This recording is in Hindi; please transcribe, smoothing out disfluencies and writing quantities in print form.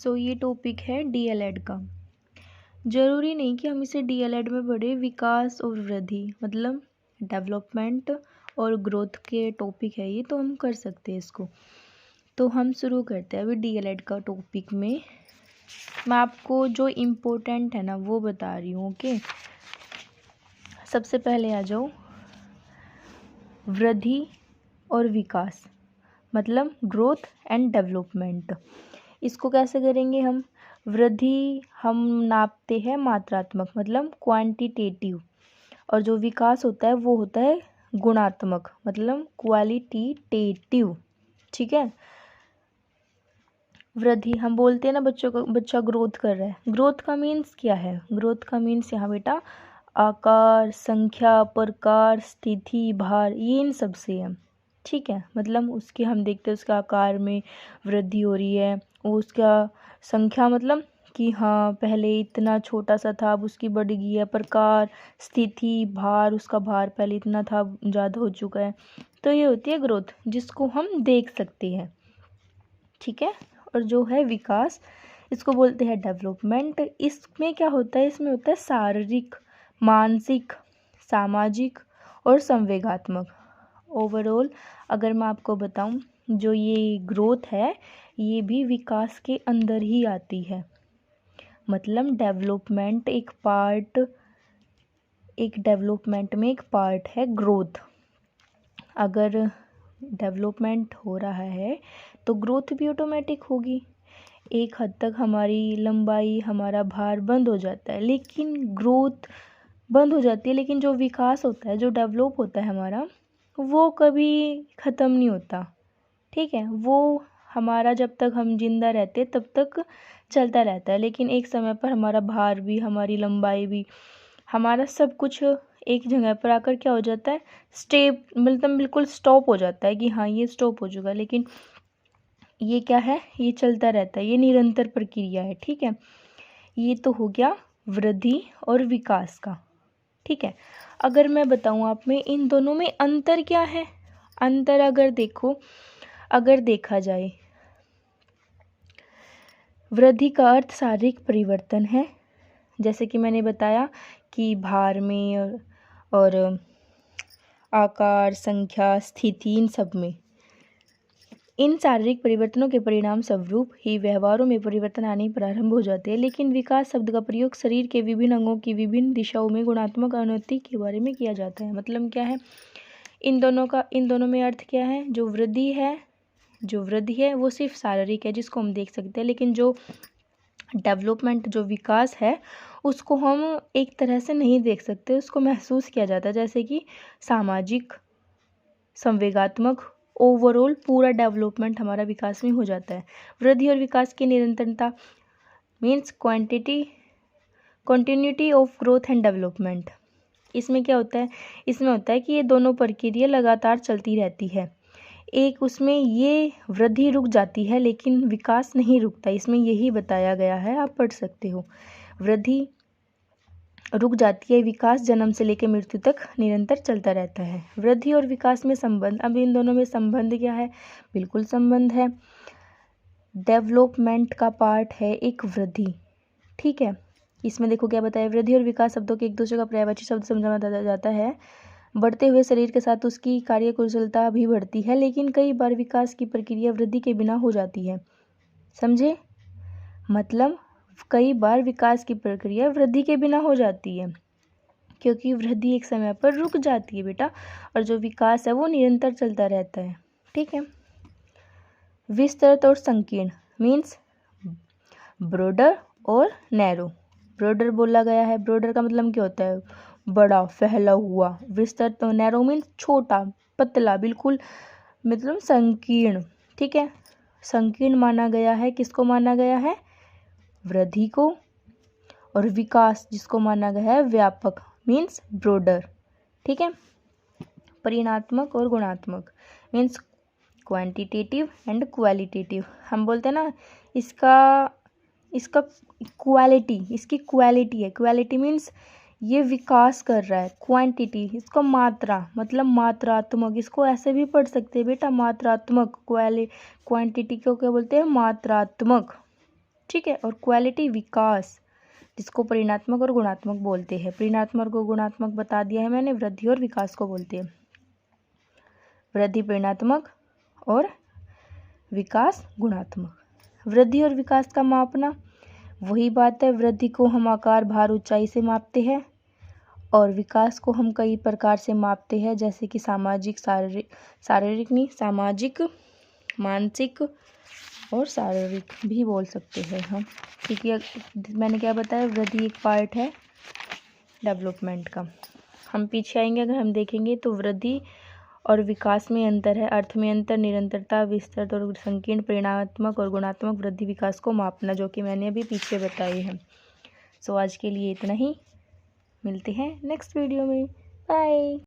ये टॉपिक है डीएलएड का। ज़रूरी नहीं कि हम इसे डीएलएड में पढ़े। विकास और वृद्धि मतलब डेवलपमेंट और ग्रोथ के टॉपिक है ये, तो हम कर सकते हैं इसको। तो हम शुरू करते हैं अभी डीएलएड का टॉपिक में। मैं आपको जो इम्पोर्टेंट है ना वो बता रही हूँ। ओके, सबसे पहले आ जाओ वृद्धि और विकास मतलब ग्रोथ एंड डेवलपमेंट। इसको कैसे करेंगे हम? वृद्धि हम नापते हैं मात्रात्मक मतलब क्वांटिटेटिव, और जो विकास होता है वो होता है गुणात्मक मतलब क्वालिटेटिव। ठीक है। वृद्धि हम बोलते हैं ना बच्चा ग्रोथ कर रहा है। ग्रोथ का मीन्स क्या है? ग्रोथ का मीन्स यहाँ बेटा आकार, संख्या, प्रकार, स्थिति, भार, ये इन सब से है। ठीक है, मतलब उसके हम देखते हैं उसका आकार में वृद्धि हो रही है, उसका संख्या मतलब कि हाँ पहले इतना छोटा सा था अब उसकी बढ़ गई है। प्रकार, स्थिति, भार, उसका भार पहले इतना था ज़्यादा हो चुका है। तो ये होती है ग्रोथ जिसको हम देख सकते हैं। ठीक है। और जो है विकास, इसको बोलते हैं डेवलपमेंट। इसमें क्या होता है? इसमें होता है शारीरिक, मानसिक, सामाजिक और संवेगात्मक। ओवरऑल अगर मैं आपको बताऊं, जो ये ग्रोथ है ये भी विकास के अंदर ही आती है। मतलब डेवलपमेंट डेवलपमेंट में एक पार्ट है ग्रोथ। अगर डेवलपमेंट हो रहा है तो ग्रोथ भी ऑटोमेटिक होगी। एक हद तक हमारी लंबाई, हमारा भार बंद हो जाता है, लेकिन ग्रोथ बंद हो जाती है, लेकिन जो विकास होता है, जो डेवलप होता है हमारा, वो कभी ख़त्म नहीं होता। ठीक है, वो हमारा जब तक हम जिंदा रहते हैं तब तक चलता रहता है, लेकिन एक समय पर हमारा भार भी, हमारी लंबाई भी, हमारा सब कुछ एक जगह पर आकर क्या हो जाता है? स्टेप मतलब बिल्कुल स्टॉप हो जाता है कि हाँ ये स्टॉप हो चुका है। लेकिन ये क्या है? ये चलता रहता है, ये निरंतर प्रक्रिया है। ठीक है, ये तो हो गया वृद्धि और विकास का। ठीक है, अगर मैं बताऊँ आप में इन दोनों में अंतर क्या है? अंतर अगर देखा जाए, वृद्धि का अर्थ शारीरिक परिवर्तन है, जैसे कि मैंने बताया कि भार में और आकार, संख्या, स्थिति, इन सब में। इन शारीरिक परिवर्तनों के परिणाम स्वरूप ही व्यवहारों में परिवर्तन आने प्रारंभ हो जाते हैं। लेकिन विकास शब्द का प्रयोग शरीर के विभिन्न अंगों की विभिन्न दिशाओं में गुणात्मक उन्नति के बारे में किया जाता है। मतलब क्या है इन दोनों में अर्थ क्या है? जो वृद्धि है वो सिर्फ शारीरिक है जिसको हम देख सकते हैं, लेकिन जो डेवलपमेंट, जो विकास है, उसको हम एक तरह से नहीं देख सकते, उसको महसूस किया जाता है। जैसे कि सामाजिक, संवेगात्मक, ओवरऑल पूरा डेवलपमेंट हमारा विकास में हो जाता है। वृद्धि और विकास की निरंतरता means continuity of growth and development. इसमें क्या होता है? इसमें होता है कि ये दोनों प्रक्रिया लगातार चलती रहती है। एक उसमें ये वृद्धि रुक जाती है लेकिन विकास नहीं रुकता, इसमें यही बताया गया है, आप पढ़ सकते हो। वृद्धि रुक जाती है, विकास जन्म से लेकर मृत्यु तक निरंतर चलता रहता है। वृद्धि और विकास में संबंध, अब इन दोनों में संबंध क्या है? बिल्कुल संबंध है। डेवलपमेंट का पार्ट है एक वृद्धि। ठीक है, इसमें देखो क्या बताया, वृद्धि और विकास शब्दों के एक दूसरे का पर्यायवाची शब्द समझा जाता है। बढ़ते हुए शरीर के साथ उसकी कार्यकुशलता भी बढ़ती है, लेकिन कई बार विकास की प्रक्रिया वृद्धि के बिना हो जाती है। समझे? मतलब कई बार विकास की प्रक्रिया वृद्धि के बिना हो जाती है, क्योंकि वृद्धि एक समय पर रुक जाती है बेटा, और जो विकास है वो निरंतर चलता रहता है। ठीक है। विस्तृत और संकीर्ण मीन्स ब्रॉडर और नैरो। ब्रॉडर बोला गया है, ब्रॉडर का मतलब क्या होता है? बड़ा, फैला हुआ। विस्तृत और नैरो मीन्स छोटा, पतला, बिल्कुल मतलब संकीर्ण। ठीक है, संकीर्ण माना गया है, किसको माना गया है? वृद्धि को। और विकास जिसको माना गया है व्यापक मीन्स ब्रॉडर। ठीक है। परिमाणात्मक और गुणात्मक मीन्स क्वांटिटेटिव एंड क्वालिटेटिव। हम बोलते हैं ना इसका क्वालिटी, इसकी क्वालिटी है। क्वालिटी मीन्स ये विकास कर रहा है। क्वांटिटी इसको मात्रा मतलब मात्रात्मक, इसको ऐसे भी पढ़ सकते हैं बेटा, मात्रात्मक। क्वांटिटी को क्या बोलते हैं? मात्रात्मक। ठीक है। और क्वालिटी विकास, जिसको परिणात्मक और गुणात्मक बोलते हैं। परिणात्मक और गुणात्मक बता दिया है मैंने, वृद्धि और विकास को बोलते हैं। वृद्धि परिणात्मक और विकास गुणात्मक। वृद्धि और विकास का मापना वही बात है, वृद्धि को हम आकार, भार, ऊंचाई से मापते हैं और विकास को हम कई प्रकार से मापते हैं, जैसे कि सामाजिक, शारीरिक नहीं, सामाजिक, मानसिक और शारीरिक भी बोल सकते हैं हम, क्योंकि मैंने क्या बताया, वृद्धि एक पार्ट है डेवलपमेंट का। हम पीछे आएंगे, अगर हम देखेंगे तो वृद्धि और विकास में अंतर है, अर्थ में अंतर, निरंतरता, विस्तृत और संकीर्ण, परिणात्मक और गुणात्मक वृद्धि विकास को मापना, जो कि मैंने अभी पीछे बताए हैं। सो आज के लिए इतना ही, मिलते हैं नेक्स्ट वीडियो में, बाय।